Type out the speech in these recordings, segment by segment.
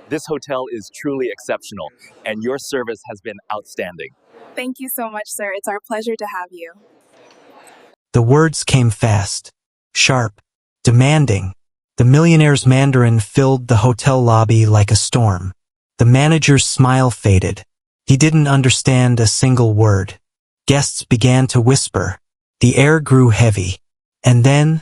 This hotel is truly exceptional, and your service has been outstanding. Thank you so much, sir. It's our pleasure to have you. The words came fast, sharp, demanding. The millionaire's Mandarin filled the hotel lobby like a storm. The manager's smile faded. He didn't understand a single word. Guests began to whisper. The air grew heavy. And then,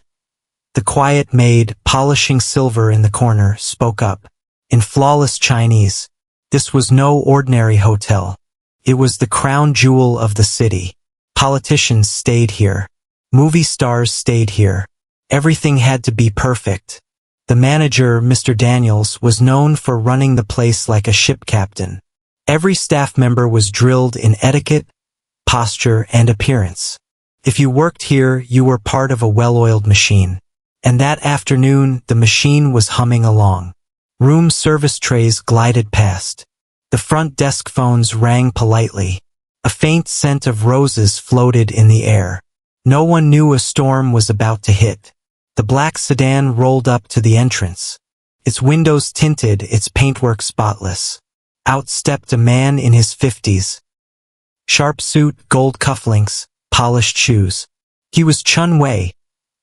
the quiet maid, polishing silver in the corner, spoke up. In flawless Chinese, this was no ordinary hotel. It was the crown jewel of the city. Politicians stayed here. Movie stars stayed here. Everything had to be perfect. The manager, Mr. Daniels, was known for running the place like a ship captain. Every staff member was drilled in etiquette, posture, and appearance. If you worked here, you were part of a well-oiled machine. And that afternoon, the machine was humming along. Room service trays glided past. The front desk phones rang politely. A faint scent of roses floated in the air. No one knew a storm was about to hit. The black sedan rolled up to the entrance. Its windows tinted, its paintwork spotless. Out stepped a man in his 50s. Sharp suit, gold cufflinks, polished shoes. He was Chun Wei,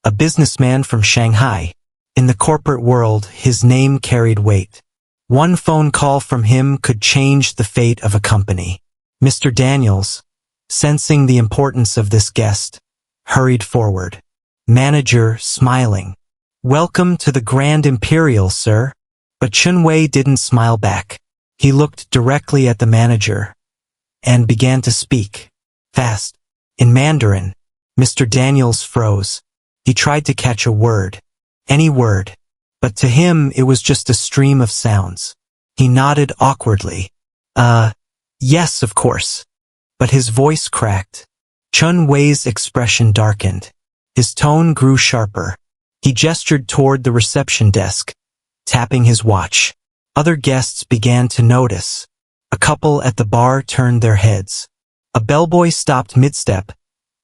a businessman from Shanghai. In the corporate world, his name carried weight. One phone call from him could change the fate of a company. Mr. Daniels, sensing the importance of this guest, hurried forward. Manager, smiling. Welcome to the Grand Imperial, sir. But Chun Wei didn't smile back. He looked directly at the manager and began to speak. Fast. In Mandarin, Mr. Daniels froze. He tried to catch a word. Any word. But to him, it was just a stream of sounds. He nodded awkwardly. Yes, of course. But his voice cracked. Chun Wei's expression darkened. His tone grew sharper. He gestured toward the reception desk, tapping his watch. Other guests began to notice. A couple at the bar turned their heads. A bellboy stopped mid-step,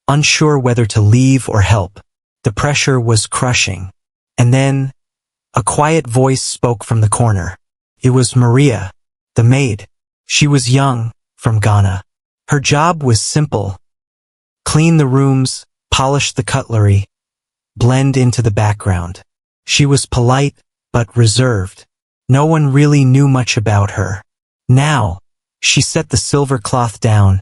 unsure whether to leave or help. The pressure was crushing. And then, a quiet voice spoke from the corner. It was Maria, the maid. She was young, from Ghana. Her job was simple. Clean the rooms, polish the cutlery, blend into the background. She was polite, but reserved. No one really knew much about her. Now, she set the silver cloth down,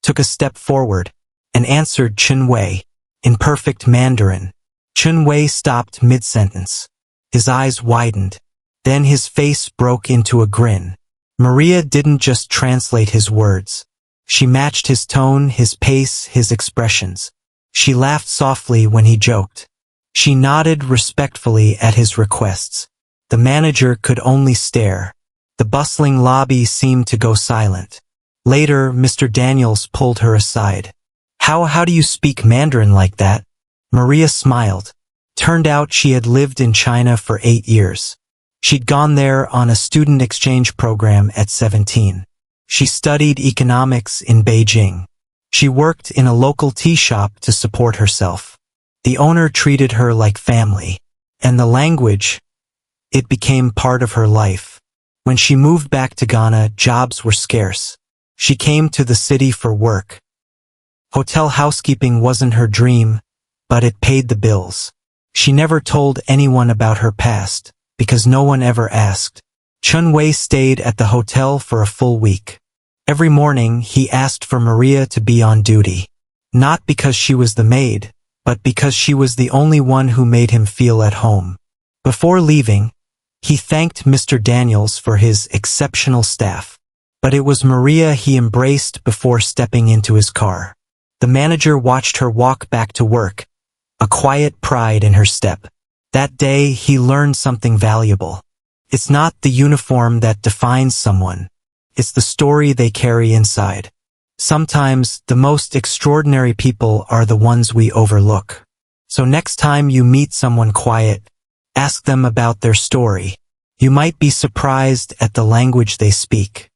took a step forward, and answered Chun Wei, in perfect Mandarin. Chun Wei stopped mid-sentence. His eyes widened. Then his face broke into a grin. Maria didn't just translate his words. She matched his tone, his pace, his expressions. She laughed softly when he joked. She nodded respectfully at his requests. The manager could only stare. The bustling lobby seemed to go silent. Later, Mr. Daniels pulled her aside. How do you speak Mandarin like that? Maria smiled. Turned out she had lived in China for 8 years. She'd gone there on a student exchange program at 17. She studied economics in Beijing. She worked in a local tea shop to support herself. The owner treated her like family. And the language, it became part of her life. When she moved back to Ghana, jobs were scarce. She came to the city for work. Hotel housekeeping wasn't her dream, but it paid the bills. She never told anyone about her past, because no one ever asked. Chun Wei stayed at the hotel for a full week. Every morning, he asked for Maria to be on duty. Not because she was the maid, but because she was the only one who made him feel at home. Before leaving, he thanked Mr. Daniels for his exceptional staff. But it was Maria he embraced before stepping into his car. The manager watched her walk back to work, a quiet pride in her step. That day, he learned something valuable. It's not the uniform that defines someone. It's the story they carry inside. Sometimes, the most extraordinary people are the ones we overlook. So next time you meet someone quiet, ask them about their story. You might be surprised at the language they speak.